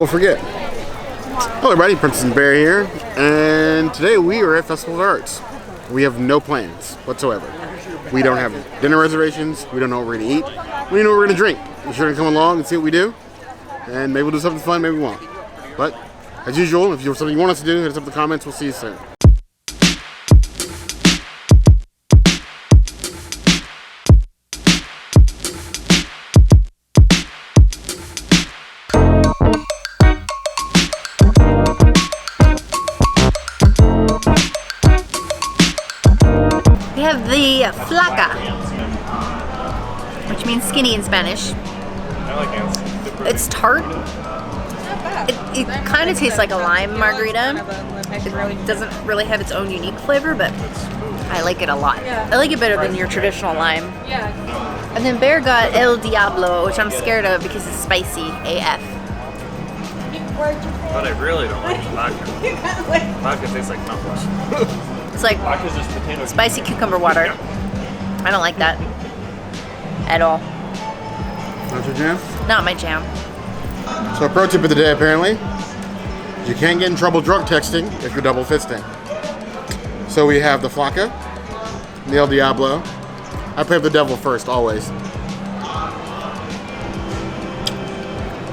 Don't forget. Hello everybody, Princess and Bear here, and today we are at Festival of Arts. We have no plans whatsoever. We don't have dinner reservations, we don't know what we're going to eat, we don't know what we're going to drink. We're sure to come along and see what we do, and maybe we'll do something fun, maybe we won't. But, as usual, if you have something you want us to do, hit us up in the comments, we'll see you soon. We have the flaca, which means skinny in Spanish. I like it. It's tart. It kind of tastes like a lime margarita. It doesn't really have its own unique flavor, but I like it a lot. I like it better than your traditional lime. And then Bear got El Diablo, which I'm scared of because it's spicy AF. But I really don't like vodka. Vodka tastes like mouthwash. It's like Vodka's just potato. spicy cucumber water. I don't like that at all. Not your jam? Not my jam. So a pro tip of the day apparently, you can't get in trouble drunk texting if you're double fisting. So we have the flaca, the El Diablo. I play with the devil first, always.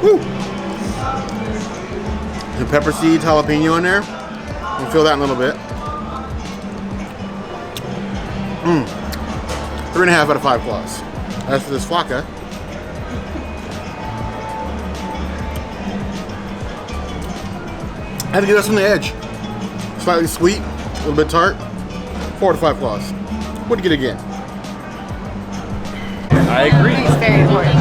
Woo! The pepper seeds, jalapeno in there. You can feel that in a little bit. 3.5 out of 5 claws. As for this flaca, I have to give us on the edge. Slightly sweet, a little bit tart. 4 to 5 claws. Would get again. I agree. It's very important.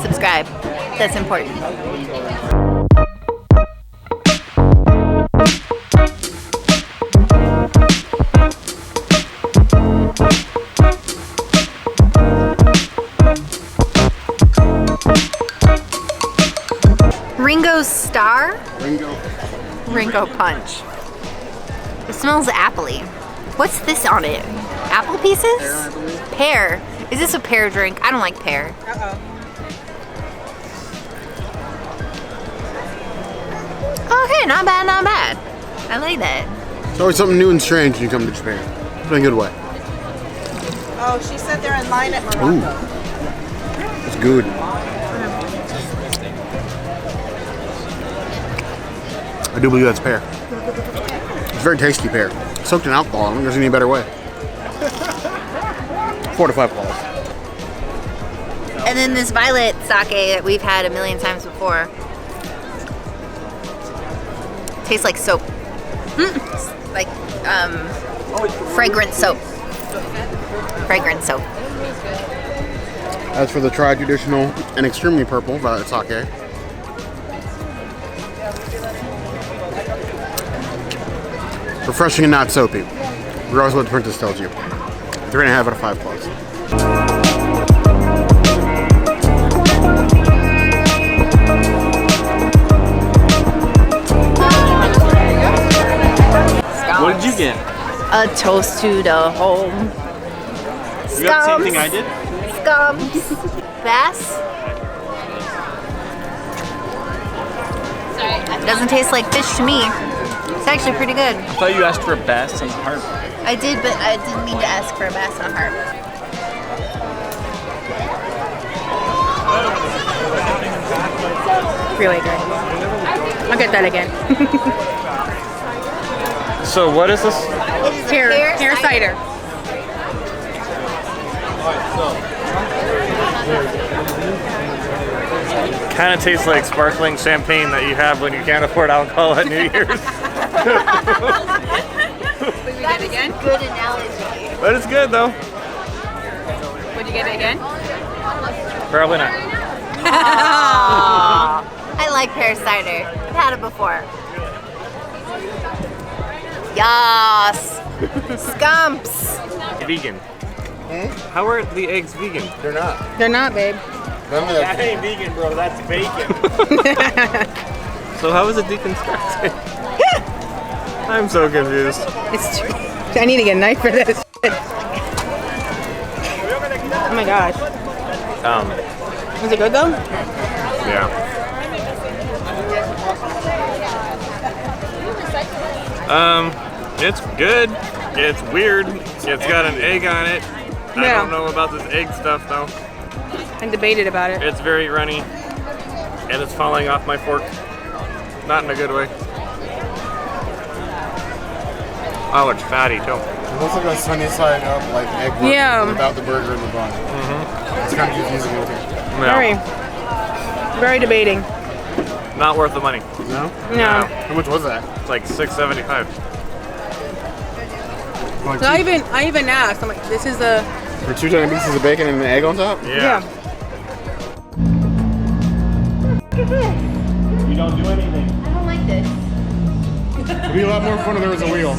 Subscribe. That's important. Ringo's Star? Ringo Punch. It smells appley. What's this on it? Apple pieces? Pear, I believe. Pear. Is this a pear drink? I don't like pear. Okay, not bad, not bad. I like that. It's always something new and strange when you come to Japan. In a good way. Oh, she said they're in line at Morocco. Ooh. It's good. I do believe that's pear. It's very tasty pear. Soaked in alcohol. I don't think there's any better way. 4 to 5 claws. And then this violet sake that we've had a million times before. Tastes like soap. Like fragrant soap. Fragrant soap. As for the traditional and extremely purple violet sake, refreshing and not soapy. Regardless of what the princess tells you. 3.5 out of 5 claws. What did you get? A toast to the home. You got the same thing I did? Scums. Bass. It doesn't taste like fish to me. It's actually pretty good. I thought you asked for a bass and a harp. I did, but I didn't mean to ask for a bass and a harp. Really good. I'll get that again. So what is this? Pear cider. Kind of tastes like sparkling champagne that you have when you can't afford alcohol at New Year's. That is a good analogy. But it's good though. Would you get it again? Probably not. I like pear cider. I've had it before. Yas. Scumps. Vegan. How are the eggs vegan? They're not. They're not, babe. That ain't vegan, bro. That's bacon. So how is it deconstructed? I'm so confused. It's true. I need to get a knife for this. Oh my gosh. Is it good though? Yeah. It's good. It's weird. It's got an egg on it. I Yeah. don't know about this egg stuff though. I debated about it. It's very runny, and it's falling off my fork. Not in a good way. Oh, it's fatty too. It looks like a sunny side up, like egg burger Yeah. without the burger in the bun. It's kind of confusing looking. No, Very debating. not worth the money. No? No. How much was that? It's like $6.75. Like So I even asked. I'm like, this is a for 2 giant pieces of bacon and an egg on top? Yeah. You don't do anything. I don't like this. It'd be a lot more fun if there was a wheel.